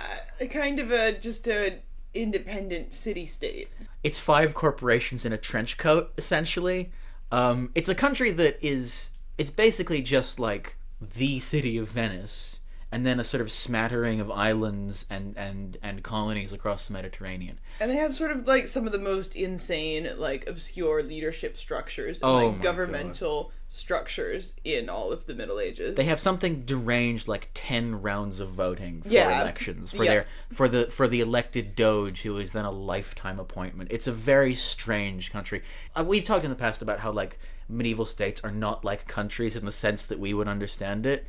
B: kind of just a independent city-state.
C: It's 5 corporations in a trench coat, essentially. It's a country that it's basically just like the city of Venice, and then a sort of smattering of islands and colonies across the Mediterranean.
B: And they have sort of like some of the most insane, like obscure leadership structures and
C: Oh
B: like
C: my
B: governmental structures in all of the Middle Ages.
C: They have something deranged like 10 rounds of voting for
B: Yeah.
C: elections for
B: Yeah.
C: for the elected doge, who is then a lifetime appointment. It's a very strange country. We've talked in the past about how like medieval states are not like countries in the sense that we would understand it.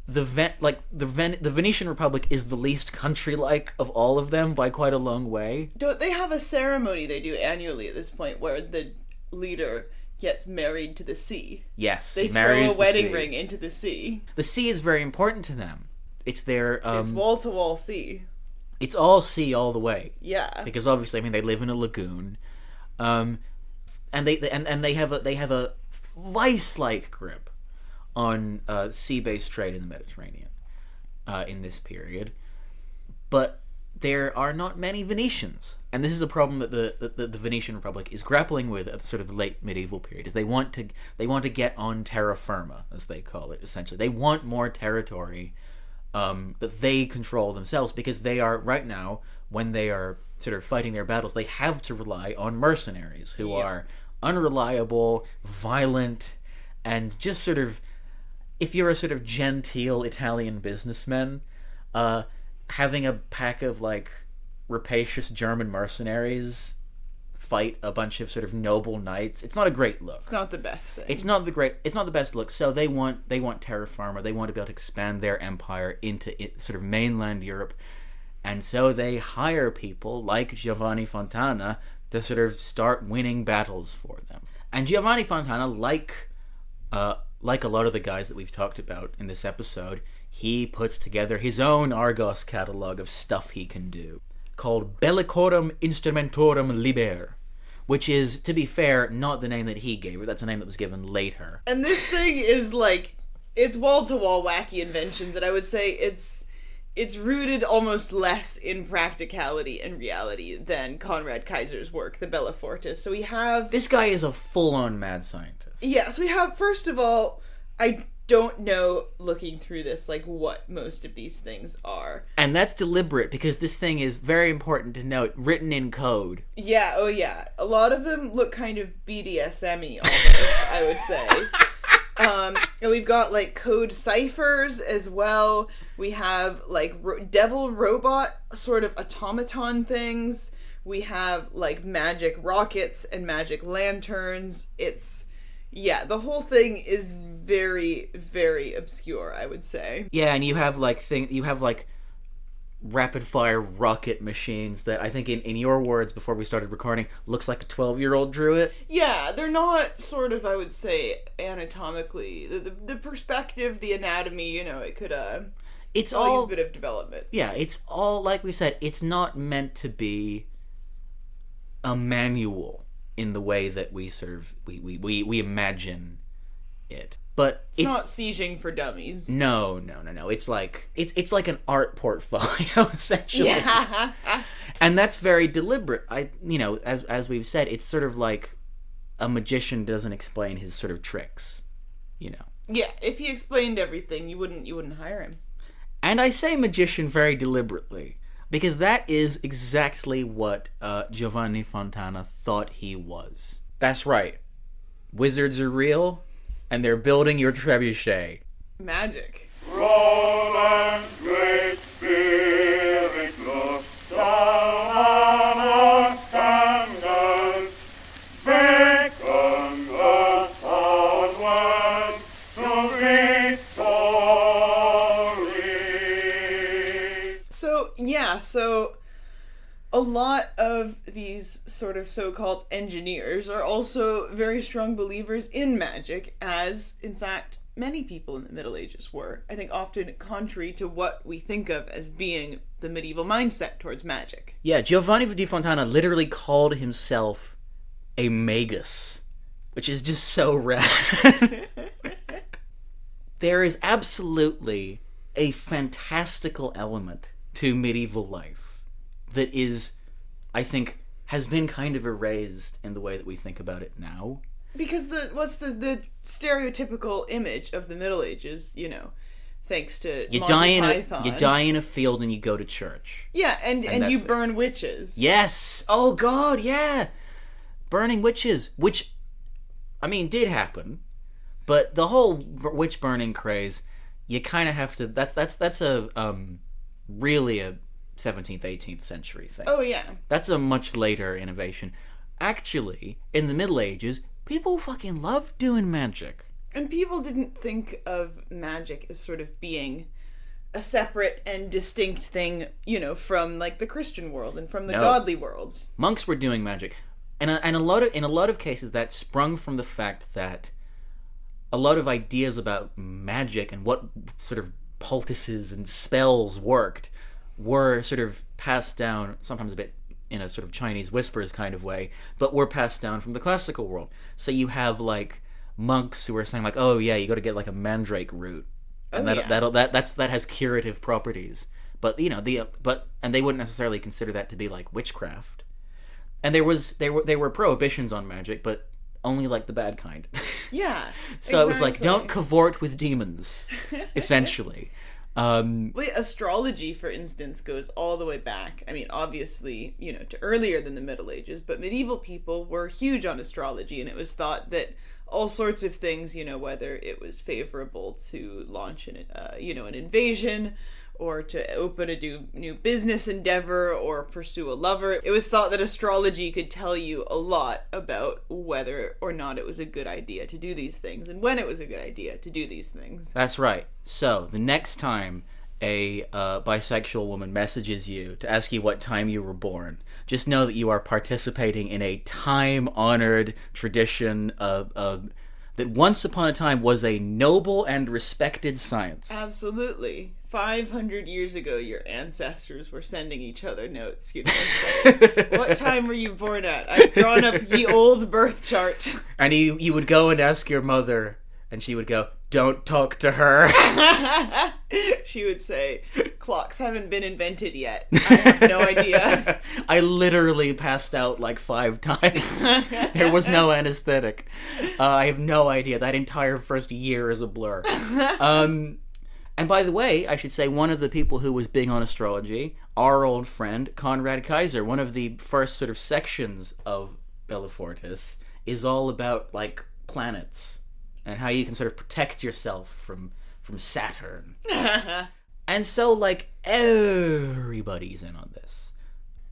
C: The Venetian Republic is the least country-like of all of them by quite a long way.
B: Don't they have a ceremony they do annually at this point where the leader gets married to the sea?
C: Yes,
B: They
C: he marries
B: throw a
C: the
B: wedding
C: sea.
B: ring into the sea.
C: The sea is very important to them. It's their
B: It's wall-to-wall sea.
C: it's all sea all the way.
B: Yeah.
C: Because obviously, I mean, they live in a lagoon, and they have a vice-like grip on sea-based trade in the Mediterranean in this period, but there are not many Venetians, and this is a problem that the Venetian Republic is grappling with at the sort of the late medieval period. Is they want to get on terra firma, as they call it. Essentially, they want more territory that they control themselves, because they are right now, when they are sort of fighting their battles, they have to rely on mercenaries who are unreliable, violent, and just sort of, if you're a sort of genteel Italian businessman, having a pack of like rapacious German mercenaries fight a bunch of sort of noble knights, it's not a great look.
B: It's not the best thing.
C: It's not the best look. So they want terra firma. They want to be able to expand their empire into sort of mainland Europe, and so they hire people like Giovanni Fontana to sort of start winning battles for them. And Giovanni Fontana, like a lot of the guys that we've talked about in this episode, he puts together his own Argos catalog of stuff he can do, called Bellicorum Instrumentorum Liber, which is, to be fair, not the name that he gave it. That's a name that was given later.
B: And this thing is like, it's wall-to-wall wacky inventions, and I would say it's rooted almost less in practicality and reality than Conrad Kaiser's work, the Bella Fortis. So we have...
C: This guy is a full-on mad scientist.
B: Yeah, so we have, first of all, I don't know, looking through this, like, what most of these things are.
C: And that's deliberate, because this thing is very important to note, written in code.
B: Yeah, oh yeah. A lot of them look kind of BDSM-y almost, I would say. And we've got, like, code ciphers as well. We have, like, devil robot sort of automaton things. We have, like, magic rockets and magic lanterns. Yeah, the whole thing is very, very obscure, I would say.
C: Yeah, and you have rapid-fire rocket machines that I think, in your words before we started recording, looks like a 12-year-old drew it.
B: Yeah, they're not sort of, I would say, anatomically. The perspective, the anatomy, you know, it could,
C: It's
B: all
C: all...
B: use a bit of development.
C: Yeah, it's all, like we said, it's not meant to be a manual in the way that we sort of, we imagine it. But
B: It's not sieging for dummies.
C: No. It's like like an art portfolio, essentially.
B: Yeah.
C: And that's very deliberate. As we've said, it's sort of like a magician doesn't explain his sort of tricks, you know.
B: Yeah, if he explained everything, you wouldn't hire him.
C: And I say magician very deliberately, because that is exactly what Giovanni Fontana thought he was. That's right. Wizards are real, and they're building your trebuchet.
B: Magic.
D: Roll and great spirit look down on us and us, beckon us onward to victory.
B: So a lot of these sort of so-called engineers are also very strong believers in magic, as, in fact, many people in the Middle Ages were. I think often contrary to what we think of as being the medieval mindset towards magic.
C: Yeah, Giovanni di Fontana literally called himself a magus, which is just so rad. There is absolutely a fantastical element to medieval life that is, I think, has been kind of erased in the way that we think about it now.
B: Because what's the stereotypical image of the Middle Ages, you know, thanks to
C: You
B: Monty Python.
C: die in a field and you go to church.
B: Yeah, and
C: that's
B: you
C: it.
B: burn witches.
C: Yes! Oh god, yeah! Burning witches, which, I mean, did happen, but the whole witch burning craze, you kind of have to, that's a, really a 17th, 18th century thing.
B: Oh, yeah.
C: That's a much later innovation. Actually, in the Middle Ages, people fucking loved doing magic.
B: And people didn't think of magic as sort of being a separate and distinct thing, you know, from, like, the Christian world and from the godly worlds.
C: Monks were doing magic. And in a lot of cases, that sprung from the fact that a lot of ideas about magic and what sort of poultices and spells worked were sort of passed down, sometimes a bit in a sort of Chinese whispers kind of way, but were passed down from the classical world. So you have, like, monks who are saying, like, oh yeah, you got to get like a mandrake root, and that has curative properties. But you know and they wouldn't necessarily consider that to be like witchcraft. And there were prohibitions on magic, but only like the bad kind.
B: Yeah.
C: So It was like, don't cavort with demons, essentially.
B: Astrology, for instance, goes all the way back. I mean, obviously, you know, to earlier than the Middle Ages, but medieval people were huge on astrology, and it was thought that all sorts of things, you know, whether it was favorable to launch an invasion, or to open a new business endeavor, or pursue a lover, it was thought that astrology could tell you a lot about whether or not it was a good idea to do these things, and when it was a good idea to do these things.
C: That's right. So, the next time a bisexual woman messages you to ask you what time you were born, just know that you are participating in a time-honored tradition that once upon a time was a noble and respected science.
B: Absolutely. 500 years ago, your ancestors were sending each other notes, you know, saying, what time were you born at? I've drawn up the old birth chart.
C: And you would go and ask your mother, and she would go, don't talk to her.
B: She would say, clocks haven't been invented yet. I have no idea.
C: I literally passed out like 5 times. There was no anesthetic. I have no idea. That entire first year is a blur. And by the way, I should say, one of the people who was big on astrology, our old friend, Conrad Kaiser, one of the first sort of sections of Bellafortis, is all about, like, planets and how you can sort of protect yourself from Saturn. And so, like, everybody's in on this.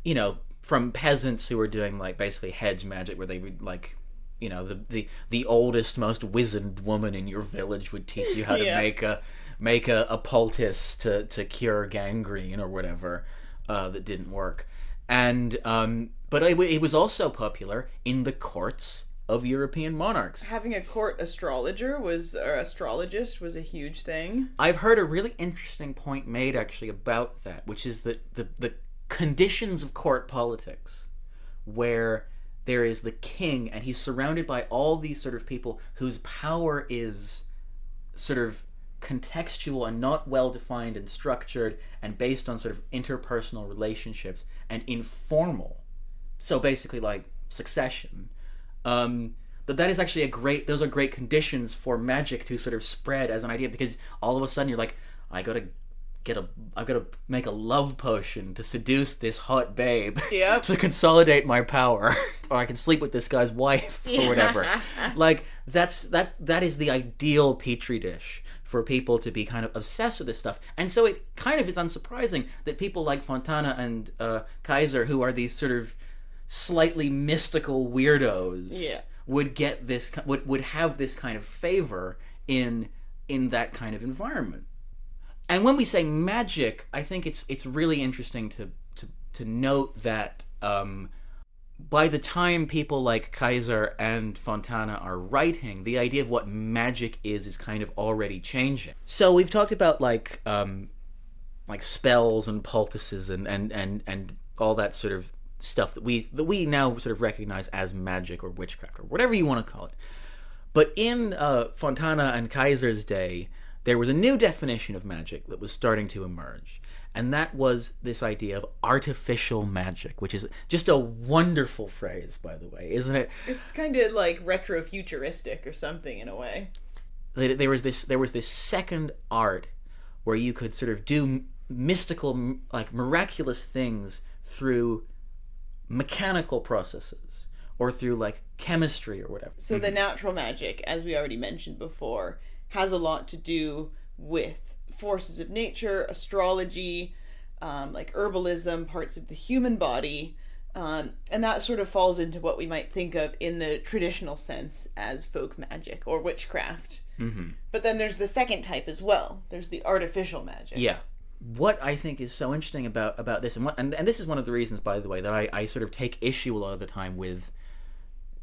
C: You know, from peasants who are doing, like, basically hedge magic, where they would, like, you know, the oldest, most wizened woman in your village would teach you how to make a poultice to cure gangrene or whatever that didn't work. And but it was also popular in the courts of European monarchs.
B: Having a court astrologer or astrologist was a huge thing.
C: I've heard a really interesting point made actually about that, which is that the conditions of court politics, where there is the king and he's surrounded by all these sort of people whose power is sort of contextual and not well defined and structured and based on sort of interpersonal relationships and informal. So basically like succession. That is actually those are great conditions for magic to sort of spread as an idea, because all of a sudden you're like, I've got to make a love potion to seduce this hot babe to consolidate my power, or I can sleep with this guy's wife or whatever. Like that is the ideal petri dish for people to be kind of obsessed with this stuff. And so it kind of is unsurprising that people like Fontana and Kaiser, who are these sort of slightly mystical weirdos, would get this would have this kind of favor in that kind of environment. And when we say magic, I think it's really interesting to note that by the time people like Kaiser and Fontana are writing, the idea of what magic is kind of already changing. So we've talked about like spells and poultices and all that sort of stuff that we now sort of recognize as magic or witchcraft or whatever you want to call it. But in Fontana and Kaiser's day, there was a new definition of magic that was starting to emerge. And that was this idea of artificial magic, which is just a wonderful phrase, by the way, isn't it?
B: It's kind of like retro-futuristic or something in a way.
C: There was this second art where you could sort of do mystical, like miraculous things through mechanical processes or through like chemistry or whatever.
B: So the natural magic, as we already mentioned before, has a lot to do with forces of nature, astrology, like herbalism, parts of the human body, and that sort of falls into what we might think of in the traditional sense as folk magic or witchcraft. Mm-hmm. But then there's the second type as well. There's the artificial magic.
C: Yeah. What I think is so interesting about this, and this is one of the reasons, by the way, that I sort of take issue a lot of the time with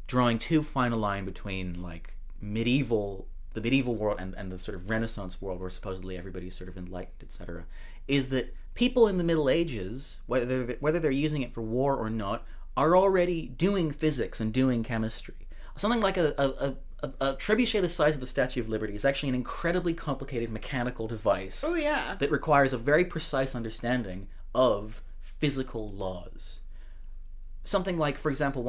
C: drawing too fine a line between like the medieval world and the sort of Renaissance world where supposedly everybody's sort of enlightened, etc., is that people in the Middle Ages, whether they're using it for war or not, are already doing physics and doing chemistry. Something like a trebuchet the size of the Statue of Liberty is actually an incredibly complicated mechanical device.
B: Oh, yeah.
C: That requires a very precise understanding of physical laws. Something like, for example,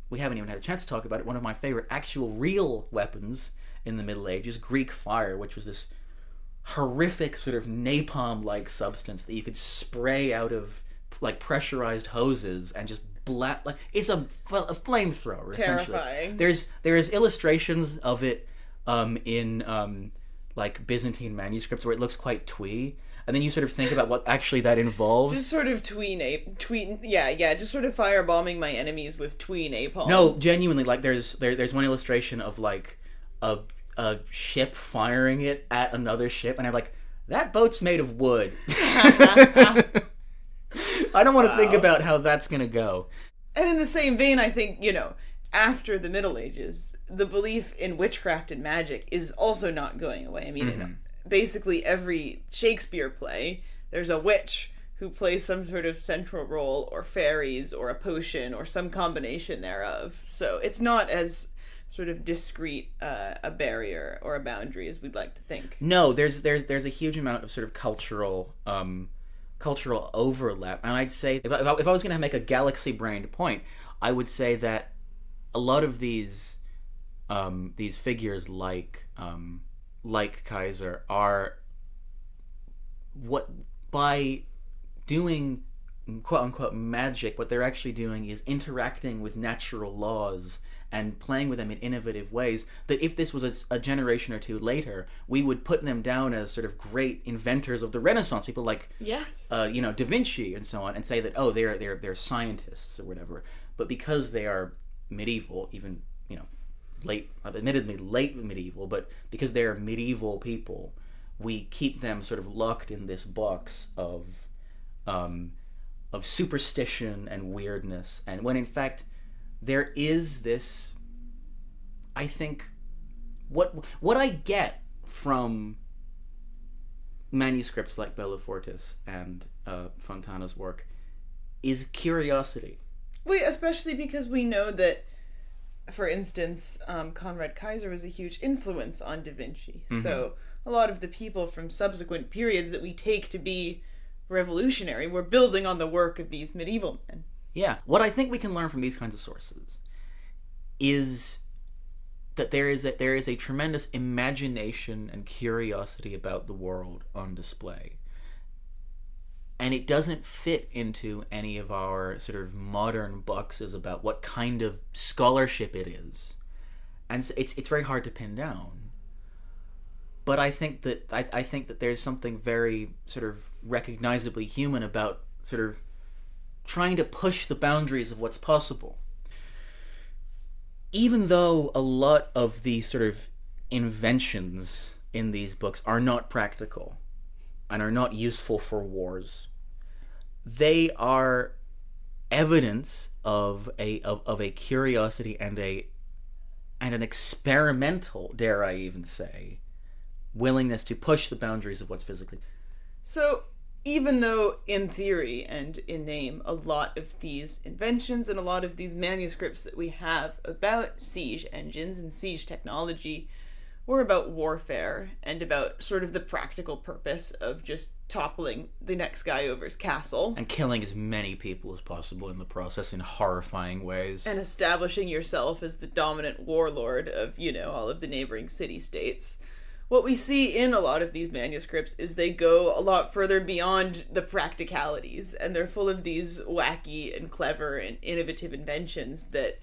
C: we haven't even had a chance to talk about it, one of my favorite actual real weapons in the Middle Ages, Greek fire, which was this horrific sort of napalm-like substance that you could spray out of pressurized hoses and just it's a flamethrower.
B: Terrifying.
C: Essentially. There's illustrations of it in Byzantine manuscripts where it looks quite twee, and then you sort of think about what actually that involves.
B: Just sort of just sort of firebombing my enemies with twee napalm.
C: No, genuinely, there's one illustration of a ship firing it at another ship, and I'm like, that boat's made of wood. I don't want to think about how that's going to go.
B: And in the same vein, I think, after the Middle Ages, the belief in witchcraft and magic is also not going away. I mean, in basically every Shakespeare play, there's a witch who plays some sort of central role, or fairies, or a potion, or some combination thereof. So it's not as sort of discrete a barrier or a boundary as we'd like to think.
C: No, there's a huge amount of sort of cultural overlap, and I'd say if I was going to make a galaxy-brained point, I would say that a lot of these figures like Kaiser are by doing quote unquote magic, what they're actually doing is interacting with natural laws and playing with them in innovative ways that if this was a generation or two later, we would put them down as sort of great inventors of the Renaissance, people like Da Vinci and so on, and say that they're scientists or whatever. But because they are medieval, even admittedly late medieval, but because they are medieval people, we keep them sort of locked in this box of superstition and weirdness, and when in fact there is this, I think, what I get from manuscripts like Bellafortis and Fontana's work is curiosity.
B: Well, especially because we know that, for instance, Conrad Kaiser was a huge influence on Da Vinci. Mm-hmm. So a lot of the people from subsequent periods that we take to be revolutionary were building on the work of these medieval men.
C: Yeah. What I think we can learn from these kinds of sources is that there is a tremendous imagination and curiosity about the world on display. And it doesn't fit into any of our sort of modern boxes about what kind of scholarship it is. And so it's very hard to pin down. But I think that there's something very sort of recognizably human about sort of trying to push the boundaries of what's possible. Even though a lot of the sort of inventions in these books are not practical and are not useful for wars, they are evidence of a curiosity and an experimental, dare I even say, willingness to push the boundaries of what's physically.
B: So, even though in theory and in name a lot of these inventions and a lot of these manuscripts that we have about siege engines and siege technology were about warfare and about sort of the practical purpose of just toppling the next guy over's castle.
C: And killing as many people as possible in the process in horrifying ways.
B: And establishing yourself as the dominant warlord of, all of the neighboring city-states. What we see in a lot of these manuscripts is they go a lot further beyond the practicalities, and they're full of these wacky and clever and innovative inventions that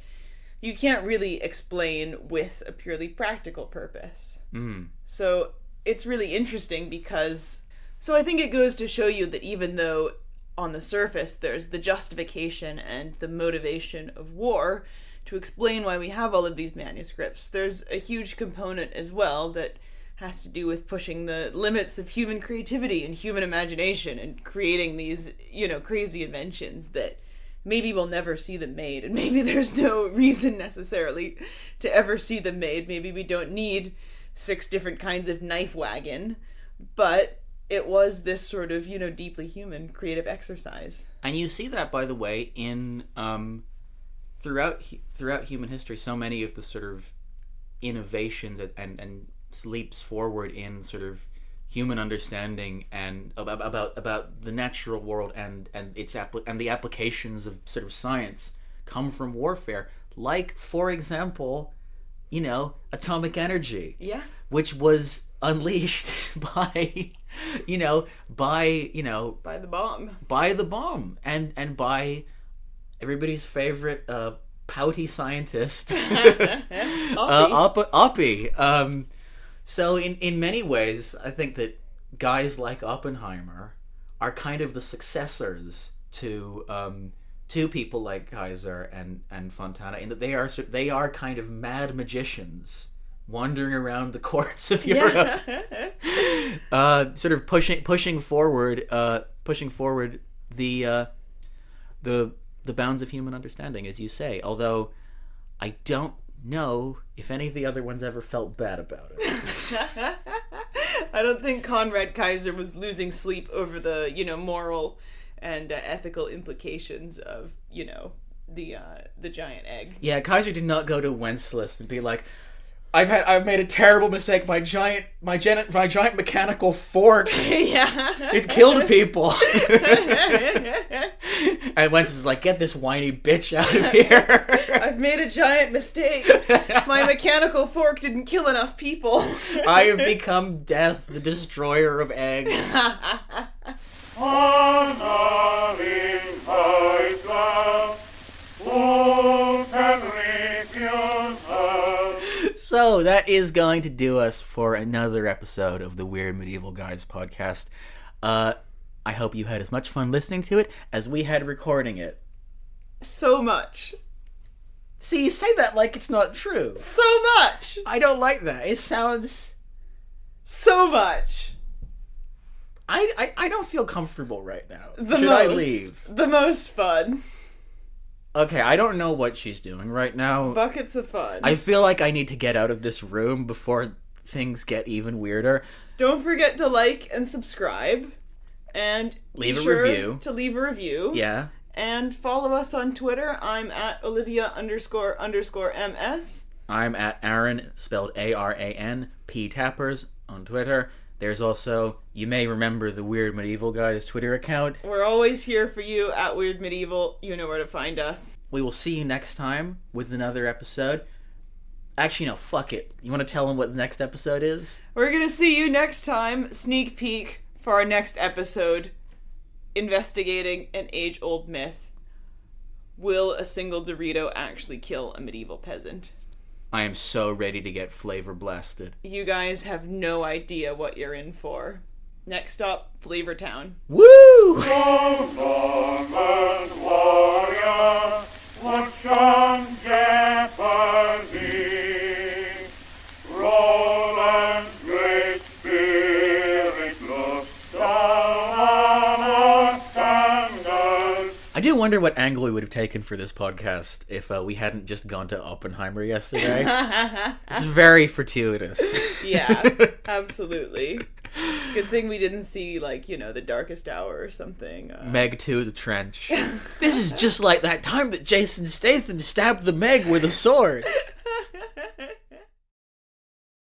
B: you can't really explain with a purely practical purpose.
C: Mm.
B: So it's really interesting because... So I think it goes to show you that even though on the surface there's the justification and the motivation of war to explain why we have all of these manuscripts, there's a huge component as well that has to do with pushing the limits of human creativity and human imagination and creating these, crazy inventions that maybe we'll never see them made, and maybe there's no reason necessarily to ever see them made. Maybe we don't need 6 different kinds of knife wagon, but it was this sort of, deeply human creative exercise.
C: And you see that, by the way, in throughout human history. So many of the sort of innovations and leaps forward in sort of human understanding and about the natural world and the applications of sort of science come from warfare. Like, for example, atomic energy.
B: Yeah.
C: Which was unleashed by the bomb. By the bomb. And by everybody's favorite pouty scientist, Oppie. So in many ways, I think that guys like Oppenheimer are kind of the successors to people like Kaiser and Fontana, in that they are kind of mad magicians wandering around the courts of Europe, sort of pushing forward the bounds of human understanding, as you say. Although I don't know if any of the other ones ever felt bad about it.
B: I don't think Conrad Kaiser was losing sleep over the, moral and ethical implications of, the giant egg.
C: Yeah, Kaiser did not go to Wenceslas and be like, I've made a terrible mistake. My giant mechanical fork.
B: Yeah.
C: It killed people. And Wenceslas is like, get this whiny bitch out of here.
B: I've made a giant mistake. My mechanical fork didn't kill enough people.
C: I have become Death, the destroyer of eggs.
D: Honor in high class, who can refuse us?
C: So that is going to do us for another episode of the Weird Medieval Guys podcast. I hope you had as much fun listening to it as we had recording it.
B: So much.
C: See, you say that like it's not true.
B: So much.
C: I don't like that. It sounds...
B: So much.
C: I don't feel comfortable right now.
B: Should
C: I leave?
B: The most fun.
C: Okay, I don't know what she's doing right now.
B: Buckets of fun.
C: I feel like I need to get out of this room before things get even weirder.
B: Don't forget to like and subscribe. And
C: leave
B: be
C: a
B: sure
C: review.
B: to leave a review.
C: Yeah.
B: And follow us on Twitter. I'm at Olivia__MS.
C: I'm at Aran, spelled Aran, P Tappers on Twitter. There's also, you may remember the Weird Medieval Guys Twitter account.
B: We're always here for you at Weird Medieval. You know where to find us.
C: We will see you next time with another episode. Actually, no, fuck it. You want to tell them what the next episode is?
B: We're going to see you next time. Sneak peek for our next episode. Investigating an age-old myth. Will a single Dorito actually kill a medieval peasant?
C: I am so ready to get flavor blasted.
B: You guys have no idea what you're in for. Next stop, Flavortown.
C: Woo!
D: Northern warrior, watch on jeopardy. Roland's great spirit looks down on our standards.
C: I do wonder what angle we would have taken for this podcast if we hadn't just gone to Oppenheimer yesterday. It's very fortuitous.
B: Yeah, absolutely. Good thing we didn't see, like, you know, The Darkest Hour or something.
C: Meg 2, The Trench. This is just like that time that Jason Statham stabbed the Meg with a sword.